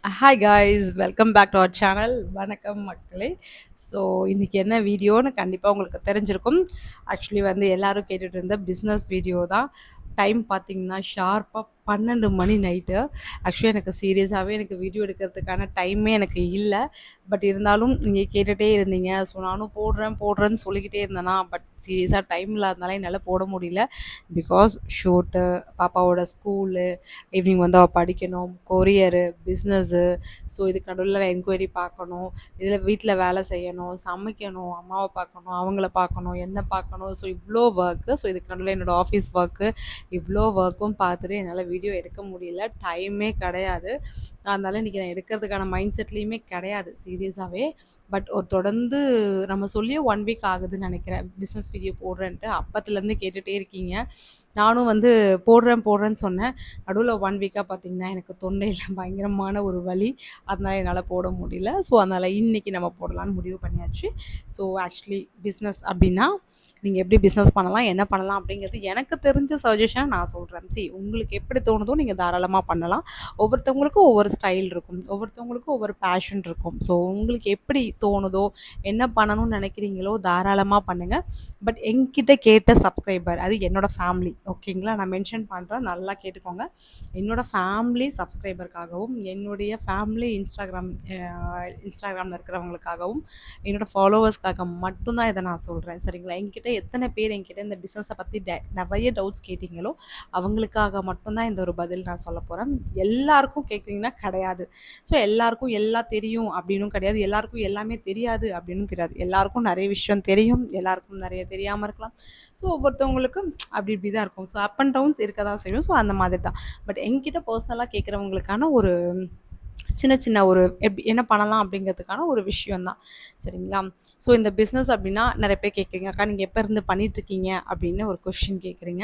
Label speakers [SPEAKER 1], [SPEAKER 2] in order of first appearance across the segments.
[SPEAKER 1] Hi guys, welcome back to our channel. வணக்கம் மக்களே. So இன்றைக்கி என்ன வீடியோன்னு கண்டிப்பாக உங்களுக்கு தெரிஞ்சிருக்கும். ஆக்சுவலி வந்து எல்லோரும் கேட்டுட்டு இருந்த பிஸ்னஸ் வீடியோ தான். டைம் பார்த்திங்கன்னா ஷார்ப்பாக 12 மணி நைட்டு. ஆக்சுவலி எனக்கு சீரியஸாகவே எனக்கு வீடியோ எடுக்கிறதுக்கான டைமே எனக்கு இல்லை. பட் இருந்தாலும் நீங்கள் கேட்டுகிட்டே இருந்தீங்க. ஸோ நானும் போடுறேன்னு சொல்லிக்கிட்டே இருந்தேனா, பட் சீரியஸாக டைம் இல்லாதனால என்னால் போட முடியல. பிகாஸ் ஷூட்டு, பாப்பாவோட ஸ்கூலு, ஈவினிங் வந்து அவள் படிக்கணும், கொரியரு, பிஸ்னஸ்ஸு. ஸோ இதுக்கு நடுவில் நான் என்கொயரி பார்க்கணும், இதில் வீட்டில் வேலை செய்யணும், சமைக்கணும், அம்மாவை பார்க்கணும், அவங்கள பார்க்கணும், என்ன பார்க்கணும். ஸோ இவ்வளோ ஒர்க்கு. ஸோ இதுக்கு நடுவில் என்னோடய ஆஃபீஸ் ஒர்க்கு, இவ்வளோ ஒர்க்கும் பார்த்துட்டு என்னால் வீடியோ எடுக்க முடியல. டைமே கிடையாது. அதனால இன்றைக்கி நான் எடுக்கிறதுக்கான மைண்ட் செட்லேயுமே கிடையாது சீரியஸாகவே. பட் ஒரு தொடர்ந்து நம்ம சொல்லியே 1 வீக் ஆகுதுன்னு நினைக்கிறேன் பிஸ்னஸ் வீடியோ போடுறேன்ட்டு. அப்பத்துலேருந்து கேட்டுகிட்டே இருக்கீங்க. நானும் வந்து போடுறேன்னு சொன்னேன். நடுவில் 1 வீக்காக பார்த்திங்கன்னா எனக்கு தொண்டையில் பயங்கரமான ஒரு வலி. அதனால் என்னால் போட முடியல. ஸோ அதனால் இன்றைக்கி நம்ம போடலான்னு முடிவு பண்ணியாச்சு. ஸோ ஆக்சுவலி பிஸ்னஸ் அப்படின்னா நீங்கள் எப்படி பிஸ்னஸ் பண்ணலாம், என்ன பண்ணலாம் அப்படிங்கிறது எனக்கு தெரிஞ்ச சஜஷனை நான் சொல்கிறேன். உங்களுக்கு எப்படி தோணுதோ நீங்கள் தாராளமாக பண்ணலாம். ஒவ்வொருத்தவங்களுக்கும் ஒவ்வொரு ஸ்டைல் இருக்கும், ஒவ்வொருத்தவங்களுக்கும் ஒவ்வொரு பேஷன் இருக்கும். ஸோ உங்களுக்கு எப்படி தோணுதோ, என்ன பண்ணணும்னு நினைக்கிறீங்களோ தாராளமாக பண்ணுங்கள். பட் என்கிட்ட கேட்ட சப்ஸ்கிரைபர், அது என்னோடய ஃபேமிலி, ஓகேங்களா? நான் மென்ஷன் பண்ணுறேன், நல்லா கேட்டுக்கோங்க. என்னோடய ஃபேமிலி சப்ஸ்கிரைபருக்காகவும், என்னுடைய ஃபேமிலி இன்ஸ்டாகிராமில் இருக்கிறவங்களுக்காகவும், என்னோடய ஃபாலோவர்ஸ்க்காக மட்டும்தான் இதை நான் சொல்கிறேன், சரிங்களா? எத்தனை பேர் என்கிட்ட இந்த பிஸ்னஸை பற்றி நிறைய டவுட்ஸ் கேட்டிங்களோ அவங்களுக்காக மட்டும்தான் இந்த ஒரு பதில் நான் சொல்ல போகிறேன். எல்லாருக்கும் கேட்குறீங்கன்னா கிடையாது. ஸோ எல்லாருக்கும் எல்லாம் தெரியும் அப்படின்னும் கிடையாது, எல்லாருக்கும் எல்லாமே தெரியாது அப்படின்னும் தெரியாது. எல்லாருக்கும் நிறைய விஷயம் தெரியும், எல்லாருக்கும் நிறைய தெரியாமல் இருக்கலாம். ஸோ ஒவ்வொருத்தவங்களுக்கும் அப்படி இப்படி தான் இருக்கும். ஸோ அப் அண்ட் டவுன்ஸ் இருக்க தான் செய்யும். ஸோ அந்த மாதிரி தான். பட் என்கிட்ட பர்சனலாக கேட்குறவங்களுக்கான ஒரு சின்ன ஒரு என்ன பண்ணலாம் அப்படிங்கிறதுக்கான ஒரு விஷயம் தான், சரிங்களா? ஸோ இந்த பிஸ்னஸ் அப்படின்னா நிறைய பேர் கேட்குறீங்க, அக்கா நீங்கள் எப்போ இருந்து பண்ணிகிட்ருக்கீங்க அப்படின்னு ஒரு கொஸ்டின் கேட்குறீங்க.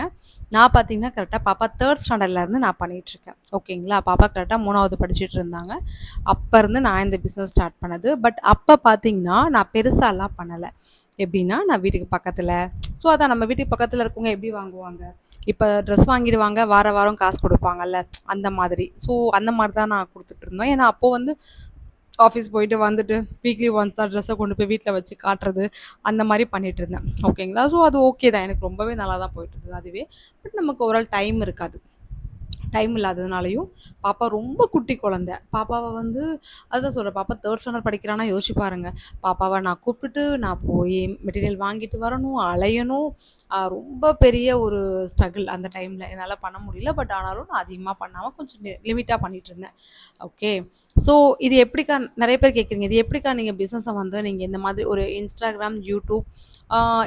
[SPEAKER 1] நான் பார்த்தீங்கன்னா கரெக்டாக பாப்பா 3rd ஸ்டாண்டர்ட்லேருந்து நான் பண்ணிகிட்ருக்கேன், ஓகேங்களா? பாப்பா கரெக்டாக 3வது படிச்சுட்டு இருந்தாங்க. அப்போ இருந்து நான் இந்த பிஸ்னஸ் ஸ்டார்ட் பண்ணது. பட் அப்போ பார்த்தீங்கன்னா நான் பெருசாலாம் பண்ணலை. எப்படின்னா நான் வீட்டுக்கு பக்கத்தில், ஸோ அதான் நம்ம வீட்டுக்கு பக்கத்தில் இருக்கவங்க எப்படி வாங்குவாங்க, இப்போ ட்ரெஸ் வாங்கிடுவாங்க, வாரம் காசு கொடுப்பாங்கல்ல, அந்த மாதிரி. ஸோ அந்த மாதிரி தான் நான் கொடுத்துட்ருந்தோம். ஏன்னா அப்போது வந்து ஆஃபீஸ் போயிட்டு வந்துட்டு வீக்லி ஒன்ஸ் தான் ட்ரெஸ்ஸை கொண்டு போய் வீட்டில் வச்சு காட்டுறது, அந்த மாதிரி பண்ணிகிட்டு இருந்தேன், ஓகேங்களா? ஸோ அது ஓகே தான், எனக்கு ரொம்பவே நல்லா தான் போயிட்டுருந்தது அதுவே. பட் நமக்கு ஒரு டைம் இருக்காது. டைம் இல்லாததுனாலையும், பாப்பா ரொம்ப குட்டி குழந்தை. பாப்பாவை வந்து அதுதான் சொல்கிறேன், பாப்பா 3rd ஸ்டாண்டர்ட் படிக்கிறான்னா யோசிச்சு பாருங்கள். பாப்பாவை நான் கூப்பிட்டுட்டு நான் போய் மெட்டீரியல் வாங்கிட்டு வரணும், அலையணும். ரொம்ப பெரிய ஒரு ஸ்ட்ரகிள் அந்த டைமில் என்னால் பண்ண முடியல. பட் ஆனாலும் நான் அதிகமாக பண்ணாமல் கொஞ்சம் லிமிட்டாக பண்ணிகிட்டு இருந்தேன், ஓகே? ஸோ இது எப்படிக்கா, நிறைய பேர் கேட்குறீங்க, இது எப்படிக்கா நீங்கள் பிஸ்னஸை வந்து நீங்கள் இந்த மாதிரி ஒரு இன்ஸ்டாகிராம், யூடியூப்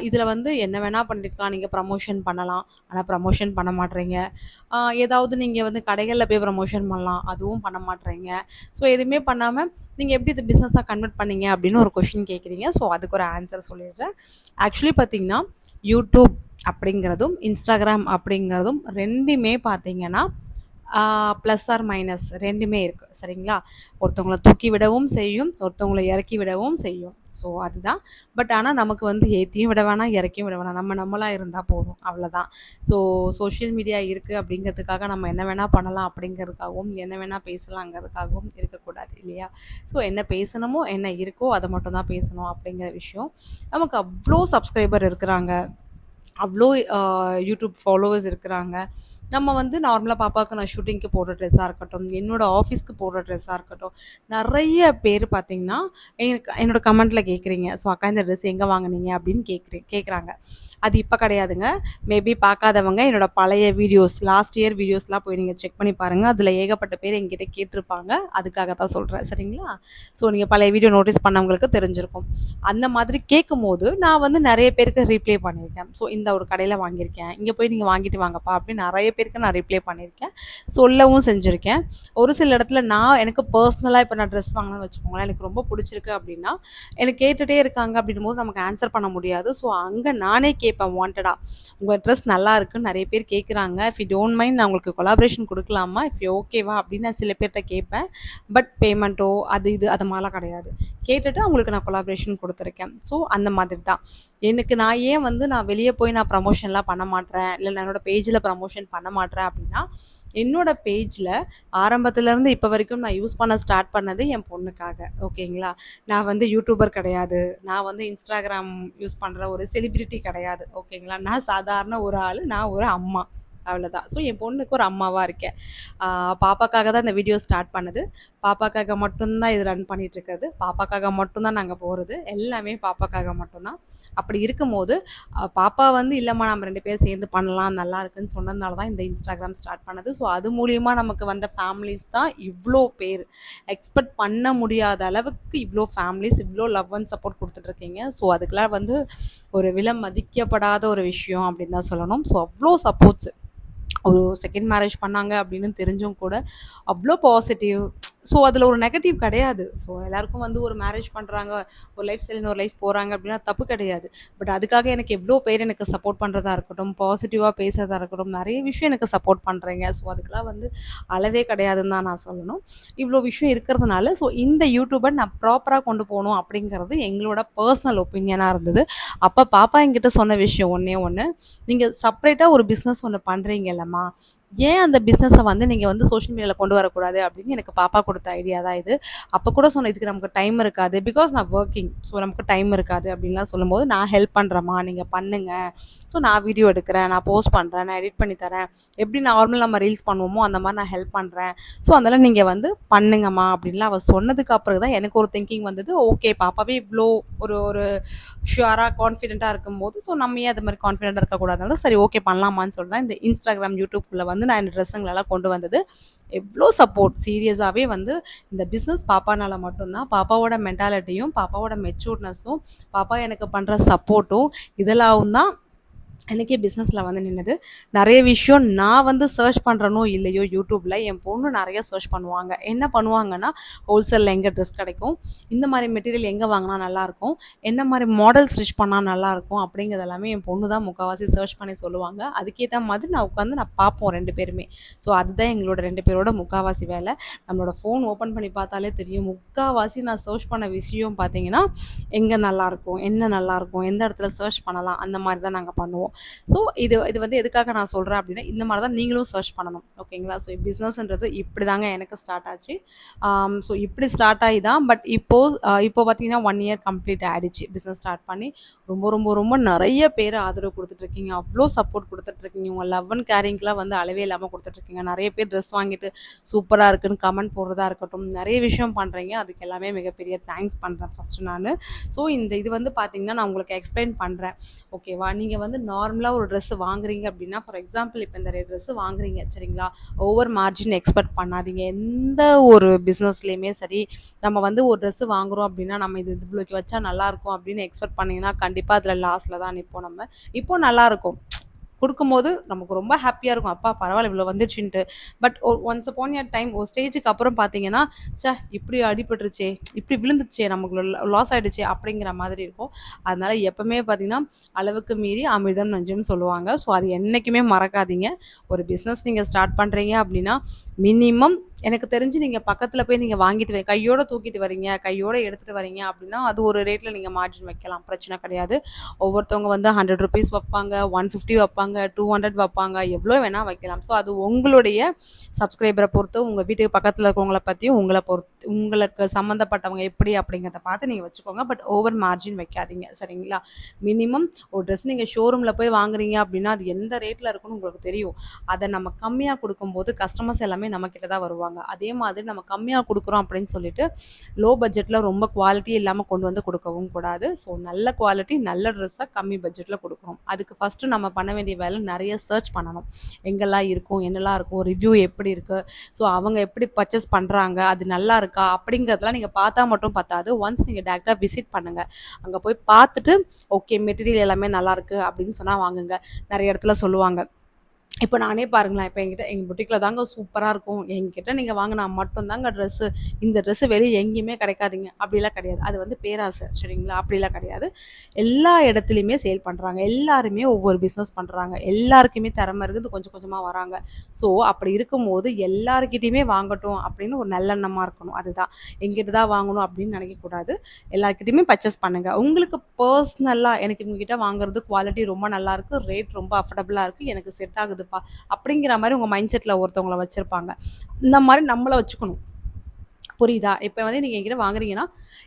[SPEAKER 1] இதில் வந்து என்ன வேணால் பண்ணிக்கலாம், நீங்கள் ப்ரமோஷன் பண்ணலாம், ஆனால் ப்ரமோஷன் பண்ண மாட்டேறீங்க. ஏதாவது நீங்கள் வந்து கடைகளில் போய் ப்ரமோஷன் பண்ணலாம், அதுவும் பண்ண மாட்டேறீங்க. ஸோ எதுவுமே பண்ணாமல் நீங்கள் எப்படி இது பிஸ்னஸாக கன்வெர்ட் பண்ணீங்க அப்படின்னு ஒரு கொஷின் கேட்குறீங்க. ஸோ அதுக்கு ஒரு ஆன்சர் சொல்லிடுறேன். ஆக்சுவலி பார்த்தீங்கன்னா யூடியூப் அப்படிங்கிறதும் இன்ஸ்டாகிராம் அப்படிங்கிறதும் ரெண்டுமே பார்த்தீங்கன்னா ப்ளஸ் ஆர் மைனஸ் ரெண்டுமே இருக்குது, சரிங்களா? ஒருத்தவங்கள தூக்கி விடவும் செய்யும், ஒருத்தவங்களை இறக்கி விடவும் செய்யும். ஸோ அதுதான். பட் ஆனால் நமக்கு வந்து ஏற்றியும் விட வேணாம், இறக்கியும் விட வேணாம், நம்மளாக இருந்தால் போதும், அவ்வளோதான். ஸோ சோஷியல் மீடியா இருக்குது அப்படிங்கிறதுக்காக நம்ம என்ன வேணால் பண்ணலாம் அப்படிங்கிறதுக்காகவும், என்ன வேணால் பேசலாங்கிறதுக்காகவும் இருக்கக்கூடாது, இல்லையா? ஸோ என்ன பேசணுமோ, என்ன இருக்கோ அதை மட்டும் தான் பேசணும் அப்படிங்கிற விஷயம். நமக்கு அவ்வளோ சப்ஸ்கிரைபர் இருக்கிறாங்க, அவ்வளோ யூடியூப் ஃபாலோவர்ஸ் இருக்கிறாங்க. நம்ம வந்து நார்மலாக பாப்பாவுக்கு நான் ஷூட்டிங்க்கு போடுற ட்ரெஸ்ஸாக இருக்கட்டும், என்னோடய ஆஃபீஸ்க்கு போடுற ட்ரெஸ்ஸாக இருக்கட்டும், நிறைய பேர் பார்த்திங்கன்னா என்னோடய கமெண்ட்டில் கேட்குறீங்க, ஸோ அக்கா இந்த ட்ரெஸ் எங்கே வாங்கினீங்க அப்படின்னு கேட்குறாங்க. அது இப்போ கிடையாதுங்க. மேபி பார்க்காதவங்க என்னோடய பழைய வீடியோஸ், லாஸ்ட் இயர் வீடியோஸ்லாம் போய் நீங்கள் செக் பண்ணி பாருங்கள். அதில் ஏகப்பட்ட பேர் என்கிட்ட கேட்டிருப்பாங்க, அதுக்காக தான் சொல்கிறேன், சரிங்களா? ஸோ நீங்கள் பழைய வீடியோ நோட்டீஸ் பண்ணவங்களுக்கு தெரிஞ்சிருக்கும். அந்த மாதிரி கேட்கும்போது நான் வந்து நிறைய பேருக்கு ரீப்ளே பண்ணியிருக்கேன். ஸோ இந்த ஒரு கடையில் வாங்கியிருக்கேன், இங்கே போய் நீங்கள் வாங்கிட்டு வாங்கப்பா அப்படின்னு நிறைய பேருக்கு நான் ரிப்ளை பண்ணியிருக்கேன், சொல்லவும் செஞ்சுருக்கேன். ஒரு சில இடத்துல எனக்கு பர்சனலாக இப்போ நான் ட்ரெஸ் வாங்கினேன்னு வச்சுக்கோங்களேன், எனக்கு ரொம்ப பிடிச்சிருக்கு அப்படின்னா எனக்கு கேட்டுகிட்டே இருக்காங்க அப்படின்னும் போது நமக்கு ஆன்சர் பண்ண முடியாது. ஸோ அங்கே நானே கேட்பேன் வாண்டடாக, உங்கள் ட்ரெஸ் நல்லா இருக்குன்னு நிறைய பேர் கேட்குறாங்க, இஃப் யூ டோன்ட் மைண்ட் நான் உங்களுக்கு கொலாபரேஷன் கொடுக்கலாமா, இஃப் யூ ஓகேவா அப்படின்னு நான் சில பேர்கிட்ட கேட்பேன். பட் பேமெண்ட்டோ அது மாதிரிலாம் கிடையாது. கேட்டுட்டு அவங்களுக்கு நான் கொலாபரேஷன் கொடுத்துருக்கேன். ஸோ அந்த மாதிரி தான். நான் ஏன் வந்து நான் வெளியே போய் போய் நான் ப்ரமோஷன்லாம் பண்ண மாட்டேன், இல்லை நான் என்னோட பேஜில் ப்ரமோஷன் பண்ண மாட்டேன் அப்படின்னா, என்னோட பேஜில் ஆரம்பத்துலேருந்து இப்போ வரைக்கும் நான் யூஸ் பண்ண ஸ்டார்ட் பண்ணது என் பொண்ணுக்காக. ஓகேங்களா? நான் வந்து யூடியூபர் கிடையாது. நான் வந்து இன்ஸ்டாகிராம் யூஸ் பண்ணுற ஒரு செலிபிரிட்டி கிடையாது. ஓகேங்களா? நான் சாதாரண ஒரு ஆள். நான் ஒரு அம்மா. அவ்வளோதான். ஸோ என் பொண்ணுக்கு ஒரு அம்மாவா இருக்கேன். பாப்பாக்காக தான் இந்த வீடியோ ஸ்டார்ட் பண்ணது. பாப்பாக்காக மட்டும் தான் இது ரன் பண்ணிட்டுருக்கிறது. பாப்பாக்காக மட்டும் தான் நாங்க போறது. எல்லாமே பாப்பாக்காக மட்டும் தான். அப்படி இருக்கும்போது, பாப்பா வந்து இல்லம்மா நம்ம 2 பேரும் சேர்ந்து பண்ணலாம், நல்லா இருக்குன்னு சொன்னதுனால தான் இந்த இன்ஸ்டாகிராம் ஸ்டார்ட் பண்ணது. ஸோ அது மூலியமா நமக்கு வந்த ஃபேமிலிஸ் தான் இவ்ளோ பேர். எக்ஸ்பெக்ட் பண்ண முடியாத அளவுக்கு இவ்ளோ ஃபேமிலிஸ், இவ்ளோ லவ் அண்ட் சப்போர்ட் குடுத்துட்ருக்கீங்க. ஸோ அதுக்கெல்லாம் வந்து ஒரு விலை மதிக்கப்படாத ஒரு விஷயம் அப்படின்னு தான் சொல்லணும். ஸோ அவ்ளோ சப்போர்ட்ஸ். ஒரு செகண்ட் மேரேஜ் பண்ணாங்க அப்படின்னு தெரிஞ்சும் கூட அவ்வளோ பாசிட்டிவ். ஸோ அதில் ஒரு நெகட்டிவ் கிடையாது. ஸோ எல்லாருக்கும் வந்து ஒரு மேரேஜ் பண்ணுறாங்க, ஒரு லைஃப் ஸ்டைல் ஒரு லைஃப் போகிறாங்க அப்படின்னா தப்பு கிடையாது. பட் அதுக்காக எனக்கு எவ்வளோ பேர் எனக்கு சப்போர்ட் பண்ணுறதா இருக்கட்டும், பாசிட்டிவாக பேசுறதா இருக்கட்டும், நிறைய விஷயம் எனக்கு சப்போர்ட் பண்ணுறீங்க. ஸோ அதுக்கெலாம் வந்து அளவே கிடையாதுன்னு தான் நான் சொல்லணும். இவ்வளோ விஷயம் இருக்கிறதுனால ஸோ இந்த யூடியூபை நான் ப்ராப்பராக கொண்டு போகணும் அப்படிங்கிறது எங்களோட பர்சனல் ஒப்பீனியனாக இருந்தது. அப்போ பாப்பா என்கிட்ட சொன்ன விஷயம் ஒன்றே ஒன்று, நீங்கள் செப்பரேட்டாக ஒரு பிஸ்னஸ் ஒன்று பண்ணுறீங்கல்லம்மா, ஏன் அந்த பிஸ்னஸை வந்து நீங்கள் வந்து சோஷியல் மீடியாவில் கொண்டு வரக்கூடாது அப்படின்னு எனக்கு பாப்பா கொடுத்த ஐடியா தான் இது. அப்போ கூட சொன்னேன், இதுக்கு நமக்கு டைம் இருக்காது, பிகாஸ் நான் ஒர்க்கிங், ஸோ நமக்கு டைம் இருக்காது அப்படின்லாம் சொல்லும்போது, நான் ஹெல்ப் பண்ணுறேம்மா, நீங்கள் பண்ணுங்கள், ஸோ நான் வீடியோ எடுக்கிறேன், நான் போஸ்ட் பண்ணுறேன், நான் எடிட் பண்ணி தரேன், எப்படி நார்மல் நம்ம ரீல்ஸ் பண்ணுவோமோ அந்த மாதிரி நான் ஹெல்ப் பண்ணுறேன், ஸோ அதனால் நீங்கள் வந்து பண்ணுங்கம்மா அப்படின்லாம் அவள் சொன்னதுக்கு அப்புறம் தான் எனக்கு ஒரு திங்கிங் வந்தது. ஓகே, பாப்பாவே இவ்வளோ ஒரு ஒரு ஷுவராக கான்ஃபிடென்ட்டாக இருக்கும்போது, ஸோ நம்ம ஏன் அது மாதிரி கான்ஃபிடென்ட்டாக இருக்கக்கூடாதுனால சரி ஓகே பண்ணலாமான்னு சொல்லி தான் இந்த இன்ஸ்டாகிராம் யூடியூப்குள்ளே வந்து நான் இந்த ட்ரெஸ்ஸுங்களெல்லாம் கொண்டு வந்தது. எவ்வளோ சப்போர்ட், சீரியஸாகவே வந்து இந்த பிஸ்னஸ் பாப்பானால மட்டும்தான். பாப்பாவோட மென்டாலிட்டியும், பாப்பாவோட மெச்சூர்னஸும், பாப்பா எனக்கு பண்ணுற சப்போர்ட்டும் இதெல்லாம் தான் எனக்கே பிஸ்னஸில் வந்து நின்னது. நிறைய விஷயம் நான் வந்து சர்ச் பண்ணுறனோ இல்லையோ யூடியூப்பில், என் பொண்ணு நிறைய சர்ச் பண்ணுவாங்க. என்ன பண்ணுவாங்கன்னா, ஹோல்சேலில் எங்கே ட்ரெஸ் கிடைக்கும், இந்த மாதிரி மெட்டீரியல் எங்கே வாங்கினா நல்லாயிருக்கும், என்ன மாதிரி மாடல் ஸ்டிச் பண்ணால் நல்லாயிருக்கும் அப்படிங்கிறது எல்லாமே என் பொண்ணு தான் முக்கால்வாசி சர்ச் பண்ணி சொல்லுவாங்க. அதுக்கேற்ற மாதிரி நான் உட்காந்து நான் பார்ப்போம் 2 பேருமே. ஸோ அதுதான் எங்களோட 2 பேரோட முக்கால்வாசி வேலை. நம்மளோட ஃபோன் ஓப்பன் பண்ணி பார்த்தாலே தெரியும், முக்கால்வாசி நான் சர்ச் பண்ண விஷயம் பார்த்தீங்கன்னா, எங்கே நல்லாயிருக்கும், என்ன நல்லாயிருக்கும், எந்த இடத்துல சர்ச் பண்ணலாம், அந்த மாதிரி தான் நாங்கள் பண்ணுவோம். ஸோ இது இது வந்து எதுக்காக நான் சொல்கிறேன் அப்படின்னா, இந்த மாதிரி தான் நீங்களும் சர்ச் பண்ணணும். ஓகேங்களா? ஸோ பிஸ்னஸ்ன்றது இப்படி தாங்க எனக்கு ஸ்டார்ட் ஆச்சு. ஸோ இப்படி ஸ்டார்ட் ஆகி தான், பட் இப்போ பார்த்தீங்கன்னா 1 இயர் கம்ப்ளீட் ஆகிடுச்சு பிஸ்னஸ் ஸ்டார்ட் பண்ணி. ரொம்ப ரொம்ப ரொம்ப நிறைய பேர் ஆதரவு கொடுத்துட்ருக்கீங்க, அவ்வளோ சப்போர்ட் கொடுத்துட்ருக்கீங்க. உங்கள் லவ் அண்ட் கேரிங்லாம் வந்து அளவே இல்லாமல் கொடுத்துட்ருக்கீங்க. நிறைய பேர் ட்ரெஸ் வாங்கிட்டு சூப்பராக இருக்குன்னு கமெண்ட் போடுறதா இருக்கட்டும், நிறைய விஷயம் பண்ணுறீங்க. அதுக்கு எல்லாமே மிகப்பெரிய தேங்க்ஸ் பண்ணுறேன் ஃபஸ்ட்டு நான். ஸோ இது வந்து பார்த்தீங்கன்னா நான் உங்களுக்கு எக்ஸ்பிளைன் பண்ணுறேன். ஓகேவா? நீங்கள் வந்து நார்மலாக ஒரு ட்ரெஸ்ஸு வாங்குறீங்க அப்படின்னா, ஃபார் எக்ஸாம்பிள் இப்போ இந்த ட்ரெஸ்ஸு வாங்குறீங்க சரிங்களா? ஓவர் மார்ஜின் எக்ஸ்பெக்ட் பண்ணாதீங்க. எந்த ஒரு பிஸ்னஸ்லேயுமே சரி, நம்ம வந்து ஒரு ட்ரெஸ்ஸு வாங்குறோம் அப்படின்னா, நம்ம இது இவ்வளோக்கு வச்சா நல்லாயிருக்கும் அப்படின்னு எக்ஸ்பெக்ட் பண்ணிங்கன்னா, கண்டிப்பாக அதில் லாஸில் தான் நிற்போம் நம்ம. இப்போ நல்லாயிருக்கும் கொடுக்கும்போது நமக்கு ரொம்ப ஹாப்பியாக இருக்கும், அப்பா பரவாயில்ல இவ்வளோ வந்துடுச்சுன்ட்டு. But once upon a time ஒரு ஸ்டேஜுக்கு அப்புறம் பார்த்தீங்கன்னா, ச்சே இப்படி அடிபட்டுருச்சே, இப்படி விழுந்துச்சே, நமக்கு லாஸ் ஆகிடுச்சே அப்படிங்கிற மாதிரி இருக்கும். அதனால் எப்போவுமே பார்த்தீங்கன்னா, அளவுக்கு மீறி அமிர்தம் நஞ்சுன்னு சொல்லுவாங்க. ஸோ அது என்றைக்குமே மறக்காதீங்க. ஒரு பிஸ்னஸ் நீங்கள் ஸ்டார்ட் பண்ணுறீங்க அப்படின்னா, மினிமம் எனக்கு தெரிஞ்சு நீங்கள் பக்கத்தில் போய் நீங்கள் வாங்கிட்டு கையோட தூக்கிட்டு வரீங்க, கையோட எடுத்துகிட்டு வரீங்க அப்படின்னா, அது ஒரு ரேட்டில் நீங்கள் மார்ஜின் வைக்கலாம், பிரச்சனை கிடையாது. ஒவ்வொருத்தவங்க வந்து ₹100 வைப்பாங்க, 150 வைப்பாங்க, 200 வைப்பாங்க, எவ்வளோ வேணால் வைக்கலாம். ஸோ அது உங்களுடைய சப்ஸ்கிரைபரை பொறுத்து, உங்கள் வீட்டுக்கு பக்கத்தில் இருக்கவங்கள பற்றியும், உங்களை பொறுத்து, உங்களுக்கு சம்மந்தப்பட்டவங்க எப்படி அப்படிங்கிறத பார்த்து நீங்கள் வச்சுக்கோங்க. பட் ஓவர் மார்ஜின் வைக்காதீங்க சரிங்களா? மினிமம் ஒரு ட்ரெஸ் நீங்கள் ஷோரூமில் போய் வாங்குறீங்க அப்படின்னா, அது எந்த ரேட்டில் இருக்குன்னு உங்களுக்கு தெரியும். அதை நம்ம கம்மியாக கொடுக்கும்போது கஸ்டமர்ஸ் எல்லாமே நம்மக்கிட்ட தான் வருவாங்க. அதே மாதிரி நம்ம கம்மியாக கொடுக்குறோம் அப்படின்னு சொல்லிட்டு லோ பட்ஜெட்டில் ரொம்ப குவாலிட்டி இல்லாமல் கொண்டு வந்து கொடுக்கவும் கூடாது. ஸோ நல்ல குவாலிட்டி நல்ல ட்ரெஸ்ஸாக கம்மி பட்ஜெட்டில் கொடுக்கணும். அதுக்கு ஃபஸ்ட்டு நம்ம பண்ண வேண்டிய வேலை நிறைய சர்ச் பண்ணணும். எங்கெல்லாம் இருக்கும், என்னெல்லாம் இருக்கும், ரிவ்யூ எப்படி இருக்குது, ஸோ அவங்க எப்படி பர்ச்சேஸ் பண்ணுறாங்க, அது நல்லா இருக்கா அப்படிங்கிறதெல்லாம் நீங்கள் பார்த்தா மட்டும் பத்தாது. ஒன்ஸ் நீங்கள் டேரெக்டாக விசிட் பண்ணுங்கள். அங்கே போய் பார்த்துட்டு ஓகே மெட்டீரியல் எல்லாமே நல்லாயிருக்கு அப்படின்னு சொன்னால் வாங்குங்க. நிறைய இடத்துல சொல்லுவாங்க, இப்போ நானே பாருங்களேன், இப்போ எங்க பொட்டிக்ல தாங்க சூப்பரா இருக்கும். என்கிட்ட நீங்க வாங்குனா மட்டும் தாங்க ட்ரெஸ்ஸு. இந்த ட்ரெஸ்ஸு வெளிய எங்கேயுமே கிடைக்காதுங்க. அப்படிலாம் கிடையாது. அது வந்து பேராசை சரிங்களா? அப்படிலாம் கிடையாது. எல்லா இடத்துலயுமே சேல் பண்றாங்க. எல்லாருமே ஒவ்வொரு பிசினஸ் பண்றாங்க. எல்லாருக்குமே திறமை இருக்குது. கொஞ்சம் கொஞ்சமா வராங்க. ஸோ அப்படி இருக்கும்போது எல்லார்கிட்டயுமே வாங்கட்டும் அப்படின்னு ஒரு நல்லெண்ணமா இருக்கணும். அதுதான். என்கிட்ட தான் வாங்கணும் அப்படின்னு நினைக்கக்கூடாது. எல்லார்கிட்டயுமே பர்ச்சேஸ் பண்ணுங்க. உங்களுக்கு பர்சனலா எனக்கு இவங்ககிட்ட வாங்குறது குவாலிட்டி ரொம்ப நல்லாயிருக்கு. ரேட் ரொம்ப அஃபர்டபுளா இருக்கு. எனக்கு செட் ஆகுதுப்பா. அப்படிங்கிற மாரி உங்க மைண்ட் செட்ல ஒருத்தவங்கள வச்சிருப்பாங்க. இந்த மாரி நம்மள வச்சுக்கணும். புரியுதா? இப்ப வந்து நீங்க என்கிட்ட வாங்குறீங்கன்னா,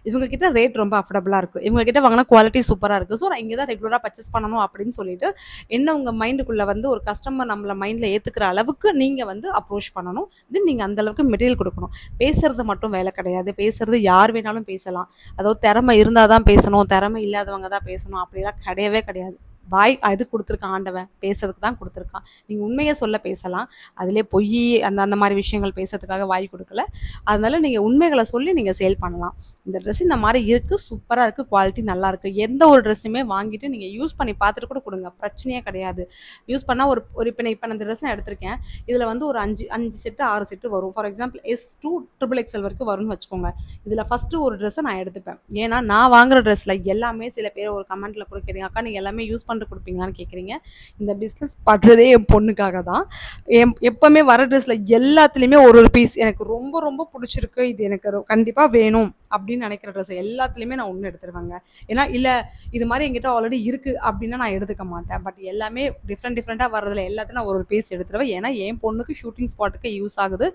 [SPEAKER 1] இவங்க கிட்ட ரேட் ரொம்ப அஃபர்டபுளா இருக்கு. இவங்க கிட்ட வாங்குனா குவாலிட்டி சூப்பரா இருக்கு. ஸோ நான் இங்க தான் ரெகுலரா பர்ச்சேஸ் பண்ணணும் அப்படின்னு சொல்லிட்டு, என்ன உங்க மைண்டுக்குள்ள வந்து ஒரு கஸ்டமர் நம்மள மைண்ட்ல ஏத்துக்கிற அளவுக்கு நீங்க வந்து அப்ரோச் பண்ணணும். தென் நீங்க அந்த அளவுக்கு மெட்டீரியல் குடுக்கணும். பேசுறது மட்டும் வேல கிடையாது. பேசுறது யார் வேணாலும் பேசலாம். அதாவது திறமை இருந்தா தான் பேசணும், திறமை இல்லாதவங்க தான் பேசணும் அப்படிலாம் கிடையவே கிடையாது. வாய் அது குடுத்துருக்கான் ஆண்டவன். பேசுறதுக்கு தான் குடுத்துருக்கான். நீங்க உண்மைய சொல்ல பேசலாம். அதிலே பொய்யி அந்த அந்த மாரி விஷயங்கள் பேசுறதுக்காக வாய் குடுக்கல. அதனால நீங்க உண்மைகள சொல்லி நீங்க சேல் பண்ணலாம். இந்த ட்ரெஸ் இந்த மாரி இருக்கு. சூப்பரா இருக்கு. குவாலிட்டி நல்லாருக்கு. எந்த ஒரு ட்ரெஸ்ஸுமே வாங்கிட்டு நீங்க யூஸ் பண்ணி பார்த்துட்டு கூட குடுங்க. பிரச்சனையே கிடையாது. யூஸ் பண்ணா ஒரு ஒரு இப்ப நான் இந்த ட்ரெஸ் நான் எடுத்திருக்கேன். இதுல வந்து ஒரு 5 செட்டு, 6 செட்டு வரும். For example S2 triple XL வரைக்கும் வரும்னு வச்சுக்கோங்க. இதுல ஃபர்ஸ்ட்டு ஒரு ட்ரெஸ்ஸ நான் எடுத்துப்பேன். ஏன்னா, நான் வாங்குற ட்ரெஸ்ல எல்லாமே சில பேர் ஒரு கமெண்ட்ல கூட கேட்டீங்க, "அக்கா நீங்க எல்லாமே யூஸ் பண்ணிட்டு குடுப்பீங்களான்னு?" கேட்குறீங்க. இந்த பிசினஸ் பண்றதே என் பொண்ணுக்காக தான். எப்பவுமே வர ட்ரெஸ்ல எல்லாத்துலயுமே ஒரு ஒரு பீஸ் எனக்கு ரொம்ப ரொம்ப புடிச்சிருக்கு. இது எனக்கு கண்டிப்பா வேணும் அப்படின்னு நினைக்கிற ட்ரெஸ் எல்லாத்துலயுமே நான் ஒண்ணு எடுத்துருவேங்க. ஏன்னா, இல்ல இது மாரி என்கிட்ட ஆல்ரெடி இருக்கு அப்படின்னா நான் எடுத்துக்க மாட்டேன். பட் எல்லாமே டிஃப்ரெண்ட்டா வர்றதுல எல்லாத்தையும் நான் ஒரு ஒரு பீஸ் எடுத்துருவேன். ஏன்னா, என் பொண்ணுக்கு ஷூட்டிங் ஸ்பாட்டுக்கு யூஸ் ஆகுது.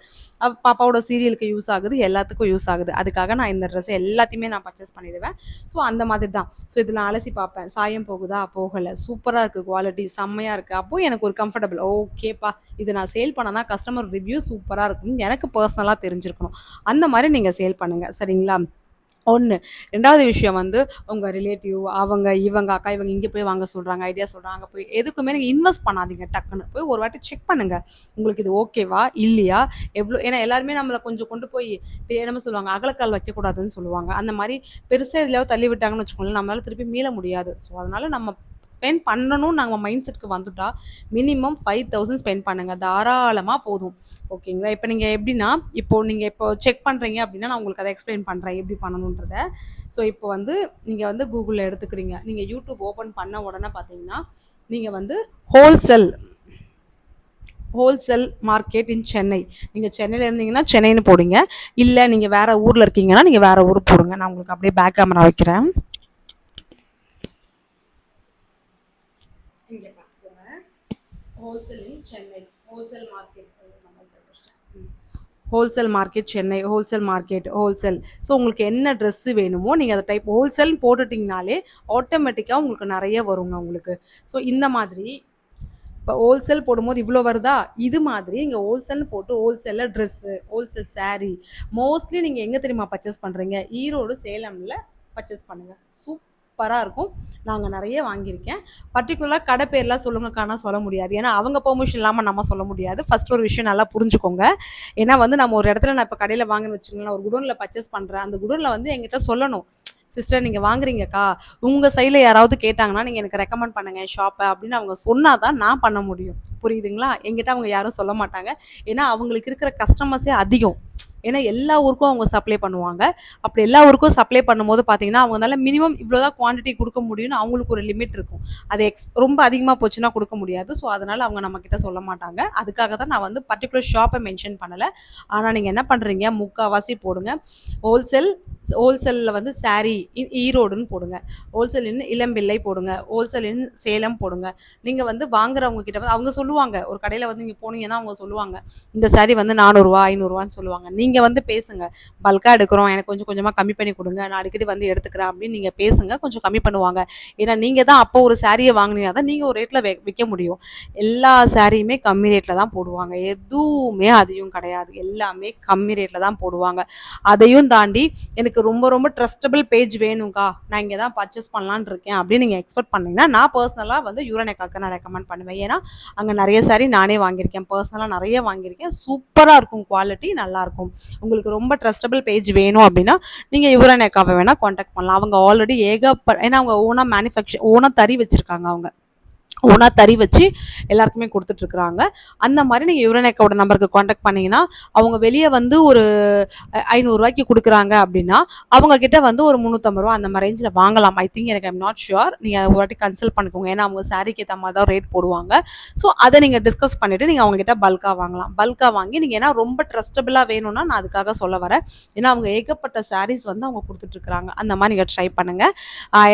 [SPEAKER 1] பாப்பாவோட சீரியலுக்கு யூஸ் ஆகுது. எல்லாத்துக்கும் யூஸ் ஆகுது. அதுக்காக நான் இந்த ட்ரெஸ் எல்லாத்தையுமே நான் பர்ச்சேஸ் பண்ணிடுவேன். ஸோ அந்த மாதிரி தான். ஸோ இதில நான் அலசி பார்ப்பேன். சாயம் போகுதா? போகல. சூப்பரா இருக்கு குவாலிட்டி. செம்மையா இருக்கு. அப்போ எனக்கு ஒரு கம்ஃபர்டபுள். ஓகேப்பா. இத நான் சேல் பண்ணனா கஸ்டமர் ரிவ்யூ சூப்பரா இருக்குன்னு எனக்கு பர்சனலா தெரிஞ்சிருக்கணும். அந்த மாரி நீங்க சேல் பண்ணுங்க. சரிங்களா? 1. 2வது விஷயம் வந்து உங்க ரிலேட்டிவ் அவங்க, இவங்க அக்கா இவங்க இங்க போய் வாங்க சொல்றாங்க, ஐடியா சொல்றாங்க. அங்க போய் எதுக்குமே நீங்க இன்வெஸ்ட் பண்ணாதீங்க டக்குன்னு. போய் ஒரு வாட்டி செக் பண்ணுங்க. உங்களுக்கு இது ஓகேவா? இல்லையா? ஏன்னா எல்லாருமே நம்மள கொஞ்சம் கொண்டு போய் இப்ப என்னமோ சொல்லுவாங்க, அகலக்கால் வைக்கக்கூடாதுன்னு சொல்லுவாங்க. அந்த மாரி பெருசா எதுலயாவது தள்ளி விட்டாங்கன்னு வச்சுக்கோங்களேன், நம்மளால திருப்பி மீள முடியாது. ஸோ அதனால நம்ம ஸ்பெண்ட் பண்ணணும்னு நம்ம மைண்ட் செட்க்கு வந்துட்டா, மினிமம் 5000 ஸ்பெண்ட் பண்ணுங்க. தாராளமா போதும். ஓகேங்களா? இப்ப நீங்க எப்படின்னா, நீங்க இப்போ செக் பண்றீங்க அப்படின்னா, நான் உங்களுக்கு அத எக்ஸ்பிளைன் பண்றேன். எப்படி பண்ணணுன்றத. ஸோ இப்போ வந்து நீங்க வந்து Googleல எடுத்துக்கிறீங்க. நீங்க YouTube ஓப்பன் பண்ண உடனே பார்த்தீங்கன்னா, நீங்க வந்து wholesale wholesale market in Chennai. நீங்க சென்னையில இருந்தீங்கன்னா சென்னைன்னு போடுங்க. இல்ல நீங்க வேற ஊர்ல இருக்கீங்கன்னா, நீங்க வேற ஊர் போடுங்க. நான் உங்களுக்கு அப்படியே பேக் கேமரா வைக்கிறேன். இங்க பார்த்துக்கோங்க. Wholesale in Chennai. Wholesale market. Wholesale market Chennai, wholesale market, wholesale. So உங்களுக்கு என்ன ட்ரெஸ்ஸு வேணுமோ, நீங்க அத டைப் ஹோல்சேல்ன்னு போட்டுட்டீங்கனாலே, ஆட்டோமேட்டிக்கா உங்களுக்கு நெறைய வருங்க உங்களுக்கு. ஸோ இந்த மாதிரி இப்போ ஹோல்சேல் போடும்போது இவ்வளோ வருதா? இது மாதிரி இங்க ஹோல்சேல்ன்னு போட்டு ஹோல்சேல்ல ட்ரெஸ்ஸு, ஹோல்சேல் சாரி, மோஸ்ட்லி நீங்க எங்க தெரியுமா பர்ச்சேஸ் பண்றீங்க? ஈரோடு, சேலம்ல பர்ச்சேஸ் பண்ணுங்க. சூப்பரா இருக்கும். நாங்க நெறைய வாங்கியிருக்கேன். பர்ட்டிகுலரா கடை பேர்லாம் சொல்லுங்கக்கான்னா சொல்ல முடியாது. ஏன்னா, அவங்க பெர்மிஷன் இல்லாம நம்ம சொல்ல முடியாது. ஃபர்ஸ்ட் ஒரு விஷயம் நல்லா புரிஞ்சுக்கோங்க. ஏன்னா வந்து நம்ம ஒரு இடத்துல நான் இப்ப கடையில வாங்குறேன்னு வச்சுக்கோங்களேன், ஒரு குடோன்ல பர்ச்சேஸ் பண்றேன். அந்த குடோன்ல வந்து என்கிட்ட சொல்லணும். சிஸ்டர் நீங்க வாங்குறீங்கக்கா, உங்க சைட்ல யாராவது கேட்டாங்கன்னா, நீங்க எனக்கு ரெக்கமெண்ட் பண்ணுங்க ஷாப்ப அப்படின்னு அவங்க சொன்னா தான் நான் பண்ண முடியும். புரியுதுங்களா? என்கிட்ட அவங்க யாரும் சொல்ல மாட்டாங்க. ஏன்னா, அவங்களுக்கு இருக்கிற கஸ்டமர்ஸே அதிகம். ஏன்னா, எல்லா ஊருக்கும் அவங்க சப்ளை பண்ணுவாங்க. அப்படி எல்லா ஊருக்கும் சப்ளை பண்ணும்போது பார்த்தீங்கன்னா, அவங்கனால மினிமம் இவ்வளோ தான் குவான்டிட்டி குடுக்க முடியும்னு அவங்களுக்கு ஒரு லிமிட் இருக்கும். அது ரொம்ப அதிகமா போச்சுன்னா குடுக்க முடியாது. ஸோ, அதனால அவங்க நம்மகிட்ட சொல்ல மாட்டாங்க. அதுக்காக தான் நான் வந்து பர்ட்டிகுலர் ஷாப்ப மென்ஷன் பண்ணல. ஆனா, நீங்க என்ன பண்றீங்க, முக்காவாசி போடுங்க. ஹோல்சேல் ஹோல்சேல்ல வந்து சாரி ஈரோடுன்னு போடுங்க. ஹோல்சேல் இன் இளம்பிள்ளை போடுங்க. ஹோல்சேல் இன் சேலம் போடுங்க. நீங்க வந்து வாங்குறவங்க கிட்ட வந்து அவங்க சொல்லுவாங்க. ஒரு கடையில வந்து நீங்க போனீங்கன்னா அவங்க சொல்லுவாங்க. இந்த சாரி வந்து ரூ. 400 ரூ. 500 சொல்லுவாங்க. நீங்க வந்து பேசுங்க. பல்கா எடுக்கிறோம். எனக்கு கொஞ்சம் கொஞ்சமா கம்மி பண்ணி குடுங்க. நான் அடிக்கடி வந்து எடுத்துக்கிறேன் அப்படின்னு நீங்க பேசுங்க. கொஞ்சம் கம்மி பண்ணுவாங்க. ஏன்னா நீங்க தான் அப்போ ஒரு சாரிய வாங்குனீங்கன்னா தான் நீங்க ஒரு ரேட்ல விக்க முடியும். எல்லா சாரியுமே கம்மி ரேட்ல தான் போடுவாங்க. எதுவுமே அதிகம் கிடையாது. எல்லாமே கம்மி ரேட்ல தான் போடுவாங்க. அதையும் தாண்டி எனக்கு ரொம்ப ரொம்ப ட்ரஸ்டபிள் பேஜ் வேணும்க்கா. நான் இங்க தான் பர்ச்சேஸ் பண்ணலான்னு இருக்கேன் அப்படின்னு நீங்க எக்ஸ்பெக்ட் பண்ணீங்கன்னா, நான் பர்சனலா வந்து யூரனேக்காக்கு நான் ரெக்கமெண்ட் பண்ணுவேன். ஏன்னா, அங்க நெறைய சாரி நானே வாங்கியிருக்கேன். பர்சனலா நெறைய வாங்கியிருக்கேன். சூப்பரா இருக்கும் குவாலிட்டி நல்லாருக்கும். உங்களுக்கு ரொம்ப ட்ரஸ்டபிள் பேஜ் வேணும் அப்படின்னா, நீங்க யூரனேக்காவ வேணா கான்டாக்ட் பண்ணலாம். அவங்க ஆல்ரெடி ஏன்னா அவங்க ஓனா தறி வச்சிருக்காங்க அவங்க. ஓனா தறி வச்சு எல்லாருக்குமே கொடுத்துட்ருக்குறாங்க. அந்த மாதிரி நீங்கள் யுரேனிக்காவோட நம்பருக்கு காண்டாக்ட் பண்ணிங்கன்னா, அவங்க வெளியே வந்து ஒரு ரூ. 500 குடுக்குறாங்க அப்படின்னா, அவங்க கிட்ட வந்து ஒரு ரூ. 350 அந்த மாதிரி ரேஞ்சில வாங்கலாம். ஐ திங்க் எனக்கு ஐம் நாட் ஷுர். நீங்க ஒரு வாட்டி கன்சல்ட் பண்ணிக்கோங்க. ஏன்னா அவங்க சாரிக்கு ஏத்த மாதிரி தான் ரேட் போடுவாங்க. ஸோ அத நீங்க டிஸ்கஸ் பண்ணிட்டு நீங்க அவங்க கிட்ட பல்கா வாங்கலாம். பல்கா வாங்கி நீங்க ஏன்னா ரொம்ப ட்ரஸ்டபிளா வேணும்னா நான் அதுக்காக சொல்ல வரேன். ஏன்னா அவங்க ஏகப்பட்ட சாரீஸ் வந்து அவங்க குடுத்துட்டுருக்காங்க. அந்த மாதிரி நீங்க ட்ரை பண்ணுங்க.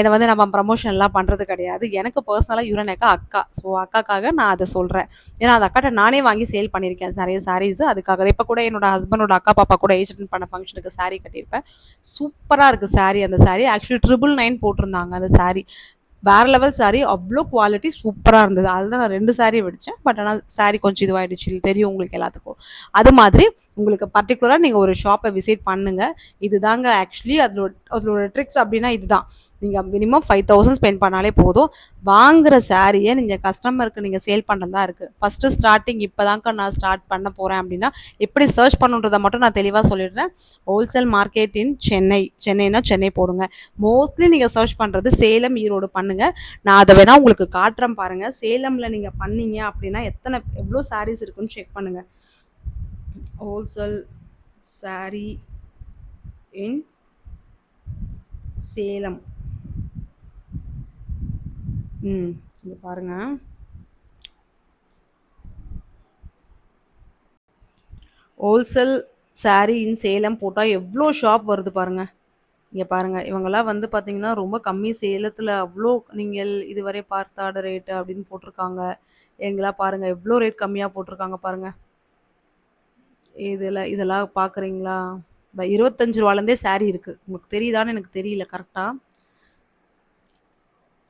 [SPEAKER 1] இத வந்து நம்ம ப்ரமோஷன்லாம் பண்றது கிடையாது. எனக்கு பர்சனலா யுரேனிக்கா அக்கா. ஸோ அக்காக்காக நான் அத சொல்றேன். ஏன்னா அந்த அக்காட்ட நானே வாங்கி சேல் பண்ணியிருக்கேன் நெறைய சாரீஸ். அதுக்காக இப்ப கூட என்னோட ஹஸ்பண்டோட அக்கா பாப்பா கூட ஏஜ் அட்டெண்ட் பண்ண ஃபங்ஷனுக்கு சாரி கட்டியிருப்பேன். சூப்பரா இருக்கு சாரி. அந்த சாரி ஆக்சுவலி 999 போட்டிருந்தாங்க அந்த சாரி. வேற லெவல் சாரி. அவ்ளோ குவாலிட்டி சூப்பரா இருந்தது. அதுதான் நான் 2 சாரி வெடிச்சேன். பட் ஆனா சாரி கொஞ்சம் இதுவாயிடுச்சு. தெரியும் உங்களுக்கு எல்லாத்துக்கும். அது மாதிரி உங்களுக்கு பர்ட்டிகுலரா நீங்க ஒரு ஷாப்ப விசிட் பண்ணுங்க. இதுதாங்க ஆக்சுவலி அதோட ட்ரிக்ஸ் அப்டின்னா இதுதான். நீங்க மினிமம் 5000 ஸ்பெண்ட் பண்ணாலே போதும். வாங்குற சாரிய நீங்க கஸ்டமருக்கு நீங்க சேல் பண்றதா இருக்கு. ஃபர்ஸ்ட் ஸ்டார்ட்டிங் இப்பதான்க்கா நான் ஸ்டார்ட் பண்ண போறேன் அப்டின்னா, எப்படி சர்ச் பண்ணுன்றத மட்டும் நான் தெளிவா சொல்லிடுறேன். Wholesale market in Chennai. சென்னைனா சென்னை போடுங்க. மோஸ்ட்லி நீங்க சர்ச் பண்றது சேலம், ஈரோடு பண்ணுங்க. நான் அத வேணா உங்களுக்கு காட்டுறேன் பாருங்க. சேலம்ல நீங்க பண்ணீங்க அப்படின்னா எவ்வளோ சாரீஸ் இருக்குன்னு செக் பண்ணுங்க. ஹோல்சேல் சாரி இன் சேலம். இங்க பாருங்க. ஹோல்சேல் சாரி இன் சேலம் போட்டா எவ்வளோ ஷாப் வருது பாருங்க. இங்க பாருங்க. இவங்கலாம் வந்து பார்த்தீங்கன்னா, ரொம்ப கம்மி சேலத்துல அவ்ளோ நீங்கள் இதுவரை பார்த்தாத ரேட் அப்படின்னு போட்டிருக்காங்க. எங்கலாம் பாருங்க எவ்ளோ ரேட் கம்மியா போட்டிருக்காங்க பாருங்க. இதெல்லாம் பார்க்குறீங்களா? 25 சாரி இருக்கு. உங்களுக்கு தெரியுதான்னு எனக்கு தெரியல கரெக்ட்டா.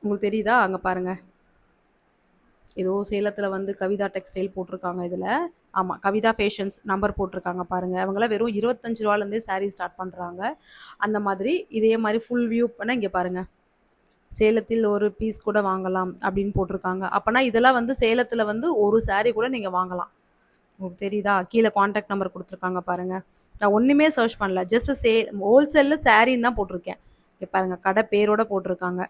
[SPEAKER 1] உங்களுக்கு தெரியுதா? அங்க பாருங்க. ஏதோ சேலத்துல வந்து கவிதா டெக்ஸ்டைல் போட்டிருக்காங்க இதுல. ஆமா. கவிதா ஃபேஷன்ஸ் நம்பர் போட்டிருக்காங்க பாருங்க. அவங்கலாம் வெறும் ரூ. 25 சாரி ஸ்டார்ட் பண்றாங்க. அந்த மாதிரி இதே மாரி ஃபுல் வியூ பண்ணா இங்க பாருங்க. சேலத்தில் ஒரு பீஸ் கூட வாங்கலாம் அப்படின்னு போட்டிருக்காங்க. அப்பனா இதெல்லாம் வந்து சேலத்துல வந்து ஒரு சாரி கூட நீங்க வாங்கலாம். உங்களுக்கு தெரியுதா? கீழ கான்டாக்ட் நம்பர் குடுத்துருக்காங்க பாருங்க. நான் ஒண்ணுமே சர்ச் பண்ணல. ஜஸ்ட் ஹோல்சேல்ல சாரின்னு தான் போட்டிருக்கேன். இங்க பாருங்க. கடை பேரோட போட்டிருக்காங்க.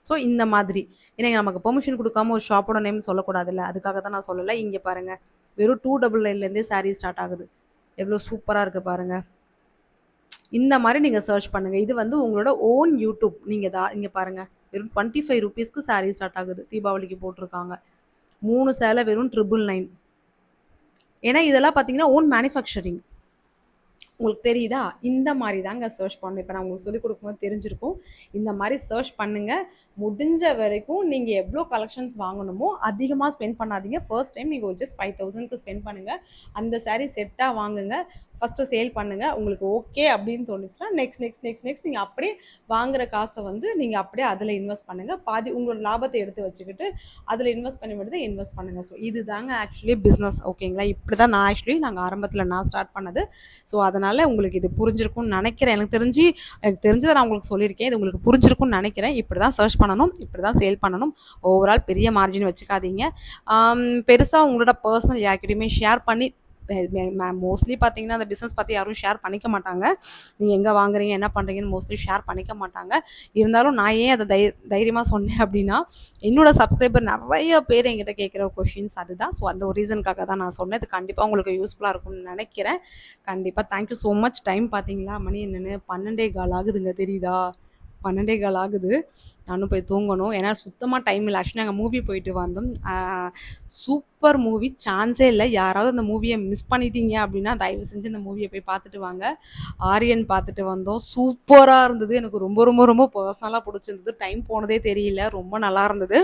[SPEAKER 1] ஸோ இந்த மாதிரி. ஏன்னா நமக்கு பெர்மிஷன் குடுக்காம ஒரு ஷாப்போட நேம் சொல்லக்கூடாதுல்ல. அதுக்காக தான் நான் சொல்லல. இங்க பாருங்க. வெறும் 299லேருந்தே சாரி ஸ்டார்ட் ஆகுது. எவ்வளோ சூப்பரா இருக்கு பாருங்க. இந்த மாரி நீங்க சர்ச் பண்ணுங்க. இது வந்து உங்களோட ஓன் யூடியூப். நீங்க இங்க பாருங்க. வெறும் ₹25க்கு சாரி ஸ்டார்ட் ஆகுது. தீபாவளிக்கு போட்டிருக்காங்க. 3 சேலை வெறும் 999. ஏன்னா இதெல்லாம் பார்த்தீங்கன்னா, ஓன் மேனுஃபேக்சரிங். உங்களுக்கு தெரியுதா? இந்த மாரி தாங்க சர்ச் பண்ணணும். இப்ப நான் உங்களுக்கு சொல்லிக் குடுக்கும்போது தெரிஞ்சிருக்கும். இந்த மாரி சர்ச் பண்ணுங்க. முடிஞ்ச வரைக்கும் நீங்க எவ்ளோ கலெக்ஷன்ஸ் வாங்கணுமோ, அதிகமா ஸ்பெண்ட் பண்ணாதீங்க. ஃபர்ஸ்ட் டைம் நீங்க ஒரு ஜஸ்ட் 5000க்கு ஸ்பெண்ட் பண்ணுங்க. அந்த சாரி செட்டா வாங்குங்க. ஃபர்ஸ்ட்டு சேல் பண்ணுங்க. உங்களுக்கு ஓகே அப்படின்னு தோணுச்சுன்னா, நெக்ஸ்ட் நீங்க அப்படியே வாங்குற காச வந்து நீங்க அப்படியே அதுல இன்வெஸ்ட் பண்ணுங்க. பாதி உங்களோட லாபத்த எடுத்து வச்சுக்கிட்டு, அதுல இன்வெஸ்ட் பண்ண வேண்டியத இன்வெஸ்ட் பண்ணுங்க. ஸோ இதுதாங்க ஆக்சுவலி பிசினஸ் ஓகேங்களா? இப்படிதான் நாங்க ஆரம்பத்துல நான் ஸ்டார்ட் பண்ணது. ஸோ அதனால உங்களுக்கு இது புரிஞ்சிருக்கும்னு நினைக்கிறேன். எனக்கு தெரிஞ்சதை நான் உங்களுக்கு சொல்லியிருக்கேன். இது உங்களுக்கு புரிஞ்சிருக்கும்னு நினைக்கிறேன். இப்படி தான் சர்ச் பண்ணணும். இப்படி தான் சேல் பண்ணணும். ஓவரால் பெரிய மார்ஜின் வச்சுக்காதீங்க. பெருசா உங்களோட பர்சனல் யார்கிட்டயுமே ஷேர் பண்ணி மோஸ்ட்லி பார்த்தீங்கன்னா, அந்த பிசினஸ் பத்தி யாரும் ஷேர் பண்ணிக்க மாட்டாங்க. நீங்க எங்க வாங்குறீங்க, என்ன பண்றீங்கன்னு மோஸ்ட்லி ஷேர் பண்ணிக்க மாட்டாங்க. இருந்தாலும் நான் ஏன் அத தைரியமா சொன்னேன் அப்படின்னா, என்னோட சப்ஸ்கிரைபர் நெறைய பேர் என்கிட்ட கேட்கிற கொஸ்டின்ஸ் அதுதான். ஸோ அந்த ஒரு ரீசனுக்காக தான் நான் சொன்னேன். இது கண்டிப்பா உங்களுக்கு யூஸ்ஃபுல்லா இருக்கும்னு நெனைக்கிறேன். கண்டிப்பா. Thank you so much. Time பார்த்தீங்களா? மணி என்னன்னு 12:15 ஆகுதுங்க தெரியுதா? 12:15 ஆகுது. நானும் போய் தூங்கணும். ஏன்னா சுத்தமா டைம் இல்ல. ஆக்சுவலி நாங்க மூவி போயிட்டு வந்தோம். Super movie. சான்ஸே இல்ல. யாராவது அந்த மூவிய மிஸ் பண்ணிட்டீங்க அப்டின்னா, தயவு செஞ்சு இந்த மூவிய போய் பார்த்துட்டு வாங்க. ஆரியன் பார்த்துட்டு வந்தோம். சூப்பரா இருந்தது. எனக்கு ரொம்ப ரொம்ப ரொம்ப பர்சனலா புடிச்சிருந்தது. டைம் போனதே தெரியல. ரொம்ப நல்லா இருந்தது.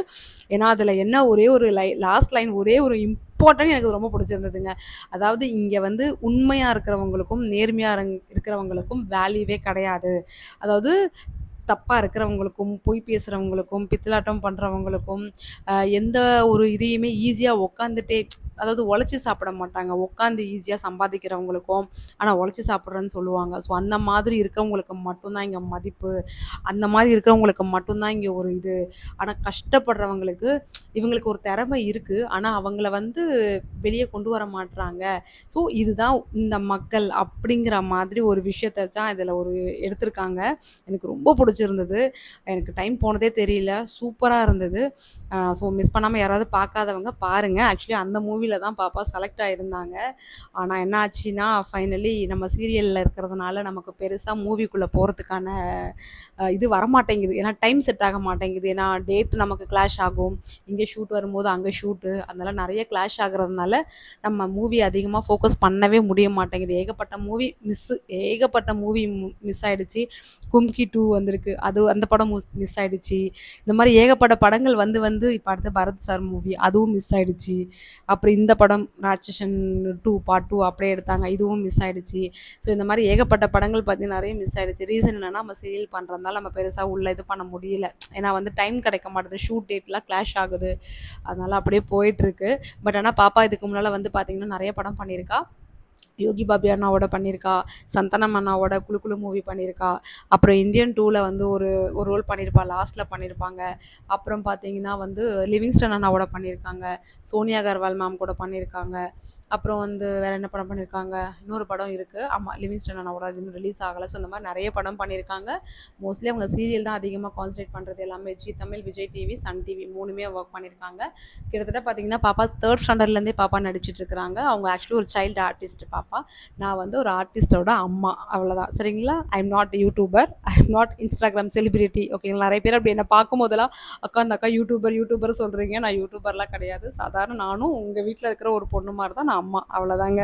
[SPEAKER 1] ஏன்னா, அதுல என்ன ஒரே ஒரு லாஸ்ட் லைன் ஒரே ஒரு இம்பார்ட்டன்ட் எனக்கு ரொம்ப புடிச்சிருந்ததுங்க. அதாவது இங்க வந்து உண்மையா இருக்கிறவங்களுக்கும், நேர்மையா இருக்கிறவங்களுக்கும் வேல்யூவே கிடையாது. அதாவது தப்பா இருக்கிறவங்களுக்கும், பொய் பேசுறவங்களுக்கும், பித்தலாட்டம் பண்றவங்களுக்கும், எந்த ஒரு இதையுமே ஈஸியா உட்காந்துட்டே அதாவது உழைச்சு சாப்பிட மாட்டாங்க. உட்காந்து ஈஸியா சம்பாதிக்கிறவங்களுக்கும், ஆனா உழைச்சு சாப்பிடுறேன்னு சொல்லுவாங்க. ஸோ அந்த மாதிரி இருக்கவங்களுக்கு மட்டும் தான் இங்க மதிப்பு. அந்த மாரி இருக்கிறவங்களுக்கு மட்டும் தான் இங்க ஒரு இது. ஆனா கஷ்டப்படுறவங்களுக்கு, இவங்களுக்கு ஒரு திறமை இருக்கு. ஆனா அவங்கள வந்து வெளிய கொண்டு வர மாட்றாங்க. ஸோ இதுதான் இந்த மக்கள் அப்படிங்கிற மாதிரி ஒரு விஷயத்த தான் இதுல ஒரு எடுத்திருக்காங்க. எனக்கு ரொம்ப புடிச்ச புடிச்சிருந்தது. எனக்கு டைம் போனதே தெரியல. சூப்பரா இருந்தது. ஸோ மிஸ் பண்ணாம யாராவது பார்க்காதவங்க பாருங்க. ஆக்சுவலி அந்த மூவில தான் பாப்பா செலக்ட் ஆயிருந்தாங்க. ஆனா என்ன ஆச்சுன்னா, ஃபைனலி நம்ம சீரியல்ல இருக்கிறதுனால நமக்கு பெருசா மூவிக்குள்ள போறதுக்கான இது வரமாட்டேங்குது. ஏன்னா டைம் செட் ஆக மாட்டேங்குது. ஏன்னா டேட் நமக்கு கிளாஷ் ஆகும். இங்க ஷூட் வரும்போது அங்க ஷூட்டு. அதனால நெறைய கிளாஷ் ஆகுறதுனால, நம்ம மூவி அதிகமா ஃபோக்கஸ் பண்ணவே முடிய மாட்டேங்குது. ஏகப்பட்ட மூவி மிஸ்ஸு. ஏகப்பட்ட மூவி மிஸ் ஆயிடுச்சு. கும்கி 2 வந்திருக்கு. அது அந்த படம் மிஸ் ஆயிடுச்சு. இந்த மாரி ஏகப்பட்ட படங்கள் வந்து வந்து இப்ப அடுத்து பரத் சார் மூவி அதுவும் மிஸ் ஆயிடுச்சு. அப்புறம் இந்த படம் ராட்சசன் 2 பார்ட் 2 அப்படியே எடுத்தாங்க. இதுவும் மிஸ் ஆயிடுச்சு. ஸோ இந்த மாரி ஏகப்பட்ட படங்கள் பார்த்தீங்கன்னா நெறைய மிஸ் ஆயிடுச்சு. ரீசன் என்னன்னா, நம்ம சீரியல் பண்றதுனால நம்ம பெருசா உள்ள இது பண்ண முடியல. ஏன்னா வந்து டைம் கிடைக்க மாட்டுது. ஷூட் டேட்லாம் கிளாஷ் ஆகுது. அதனால அப்படியே போயிட்டுருக்கு. பட் ஆனா பாப்பா இதுக்கு முன்னால வந்து பார்த்தீங்கன்னா, நெறைய படம் பண்ணியிருக்கா. யோகி பாபி அண்ணாவோட பண்ணியிருக்கா. சந்தானம் அண்ணாவோட குளு குளு மூவி பண்ணியிருக்கா. அப்புறம் இந்தியன் 2ல வந்து ஒரு ஒரு ரோல் பண்ணியிருப்பா. லாஸ்ட்ல பண்ணியிருப்பாங்க. அப்புறம் பார்த்தீங்கன்னா வந்து லிவிங்ஸ்டன் அண்ணாவோட பண்ணியிருக்காங்க. சோனியா அகர்வால் மேம் கூட பண்ணியிருக்காங்க. அப்புறம் வந்து வேற என்ன படம் பண்ணியிருக்காங்க? இன்னொரு படம் இருக்கு. ஆமா, லிவிங்ஸ்டன் அண்ணாவோட அது இன்னும் ரிலீஸ் ஆகல. ஸோ இந்த மாரி நெறைய படம் பண்ணியிருக்காங்க. மோஸ்ட்லி அவங்க சீரியல் தான் அதிகமா கான்சன்ட்ரேட் பண்றது எல்லாமே. Zee Tamil, Vijay TV, Sun TV 3மே ஒர்க் பண்ணியிருக்காங்க. கிட்டத்தட்ட பார்த்தீங்கன்னா, பாப்பா 3 ஸ்டாண்டர்ட்லேருந்தே பாப்பா நடிச்சிட்டு இருக்கிறாங்க. அவங்க ஆக்சுவலி ஒரு சைல்டு ஆர்டிஸ்ட் பாப்பா. நான் வந்து ஒரு ஆர்டிஸ்ட்டோட அம்மா. அவ்வளோதான். சரிங்களா? I am not YouTuber. I am not Instagram celebrity. ஓகேங்களா? நெறைய பேர் அப்படி என்ன பார்க்கும்போதெல்லாம், "அக்கா இந்த அக்கா யூடியூபர் யூடியூபர் சொல்றீங்க." நான் யூடியூபர்லாம் கிடையாது. சாதாரண நானும் உங்க வீட்ல இருக்கிற ஒரு பொண்ணு மாரி தான் நான் அம்மா. அவ்வளோதாங்க.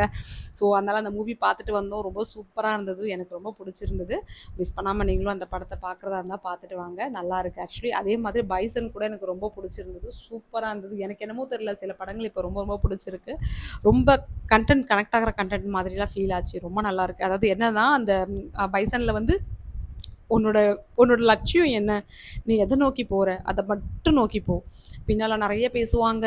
[SPEAKER 1] ஸோ அதனால அந்த மூவி பார்த்துட்டு வந்தோம். ரொம்ப சூப்பரா இருந்தது. எனக்கு ரொம்ப புடிச்சிருந்தது. மிஸ் பண்ணாம நீங்களும் அந்த படத்த பார்க்குறதா இருந்தா பார்த்துட்டு வாங்க. நல்லாயிருக்கு ஆக்சுவலி. அதே மாதிரி பைசன் கூட எனக்கு ரொம்ப புடிச்சிருந்தது. சூப்பரா இருந்தது. எனக்கு என்னமோ தெரியல, சில படங்கள் இப்போ ரொம்ப ரொம்ப புடிச்சிருக்கு. ரொம்ப கனெக்ட் ஆகுற கன்டென்ட் மாதிரிலாம் ஃபீல் ஆச்சு. ரொம்ப நல்லாயிருக்கு. அதாவது என்னன்னா, அந்த பைசன்ல வந்து உன்னோட உன்னோட லட்சியம் என்ன? நீ எத நோக்கி போற? அத மட்டும் நோக்கி போ. பின்னால நெறைய பேசுவாங்க.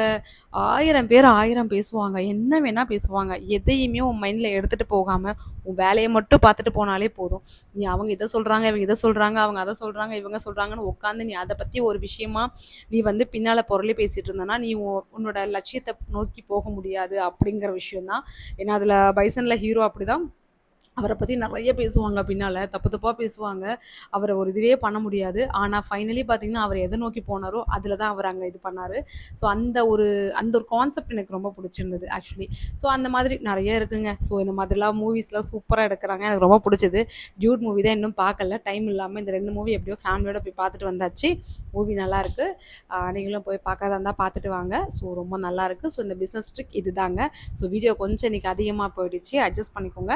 [SPEAKER 1] 1000 பேர் 1000 பேசுவாங்க. என்ன வேணா பேசுவாங்க. எதையுமே உன் மைண்ட்ல எடுத்துட்டு போகாம, உன் வேலைய மட்டும் பார்த்துட்டு போனாலே போதும். நீ அவங்க இத சொல்றாங்க, இவங்க இத சொல்றாங்க, அவங்க அத சொல்றாங்க, இவங்க சொல்றாங்கன்னு உட்காந்து நீ அத பத்தி ஒரு விஷயமா நீ வந்து பின்னால புரளி பேசிட்டு இருந்தன்னா, நீ உன்னோட லட்சியத்த நோக்கி போக முடியாது அப்படிங்கிற விஷயம் தான். ஏன்னா, அதுல பைசன்ல ஹீரோ அப்படிதான். அவர பத்தி நெறைய பேசுவாங்க பின்னால. தப்பு தப்பா பேசுவாங்க. அவர ஒரு இதுவே பண்ண முடியாது. ஆனா ஃபைனலி பார்த்தீங்கன்னா, அவர் எத நோக்கி போனாரோ, அதுல தான் அவர் அங்க இது பண்ணாரு. ஸோ அந்த ஒரு கான்செப்ட் எனக்கு ரொம்ப புடிச்சிருந்தது ஆக்சுவலி. ஸோ அந்த மாதிரி நெறைய இருக்குங்க. ஸோ இந்த மாதிரிலாம் மூவிஸ்லாம் சூப்பரா எடுக்குறாங்க. எனக்கு ரொம்ப புடிச்சது. டியூட் மூவி தான் இன்னும் பார்க்கல. டைம் இல்லாம இந்த 2 மூவி எப்படியோ ஃபேமிலியோட போய் பார்த்துட்டு வந்தாச்சு. மூவி நல்லாயிருக்கு. நீங்களும் போய் பார்க்காதா இருந்தா பார்த்துட்டு வாங்க. ஸோ ரொம்ப நல்லாயிருக்கு. ஸோ இந்த பிசினஸ் ட்ரிக் இதுதாங்க. ஸோ வீடியோ கொஞ்சம் இன்னைக்கு அதிகமா போயிடுச்சு. அட்ஜஸ்ட் பண்ணிக்கோங்க.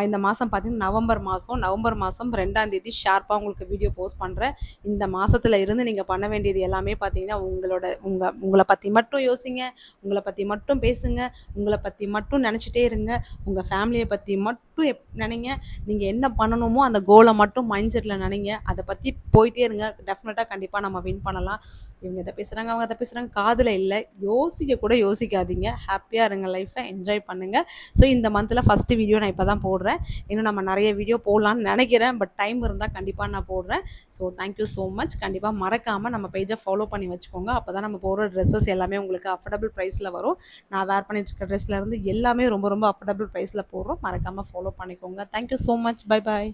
[SPEAKER 1] இந்த மாதம் பார்த்தீங்கன்னா நவம்பர் மாதம் 2ஆம் தேதி ஷார்ப்பாக உங்களுக்கு வீடியோ போஸ்ட் பண்ணுறேன். இந்த மாசத்துல இருந்து நீங்கள் பண்ண வேண்டியது எல்லாமே பார்த்தீங்கன்னா, உங்கள பற்றி மட்டும் யோசிங்க. உங்கள பற்றி மட்டும் பேசுங்க. உங்கள பற்றி மட்டும் நினச்சிட்டே இருங்க. உங்கள் ஃபேமிலியை பற்றி மட்டும் நினைங்க. நீங்கள் என்ன பண்ணணுமோ அந்த கோலை மட்டும் மைண்ட் செட்டில் நினைங்க. அதை பற்றி போயிட்டே இருங்க. டெஃபினட்டாக கண்டிப்பாக நம்ம வின் பண்ணலாம். இவங்க இதை பேசுகிறாங்க, அவங்க அதை பேசுகிறாங்க, காதில் இல்லை. யோசிக்க கூட யோசிக்காதீங்க. ஹாப்பியாக இருங்க. லைஃப்பை என்ஜாய் பண்ணுங்கள். ஸோ இந்த மந்தில் ஃபஸ்ட்டு வீடியோ நான் இப்போ தான் போடுறேன். இன்னும் நம்ம நிறைய வீடியோ போடலான்னு நினைக்கிறேன். பட் டைம் இருந்தால் கண்டிப்பாக நான் போடுறேன். So thank you so much. கண்டிப்பாக மறக்காமல் நம்ம பேஜை ஃபாலோ பண்ணி வச்சுக்கோங்க. அப்போ தான் நம்ம போடுற ட்ரெஸ்ஸஸ் எல்லாமே உங்களுக்கு அஃபோர்டபுள் ப்ரைஸில் வரும். நான் வேர் பண்ணிட்டு இருக்க ட்ரெஸ்லேருந்து எல்லாமே ரொம்ப ரொம்ப அஃபோர்டபுள் ப்ரைஸில் போடுறோம். மறக்காமல் ஃபாலோ பண்ணிக்கோங்க. Thank you so much. Bye bye.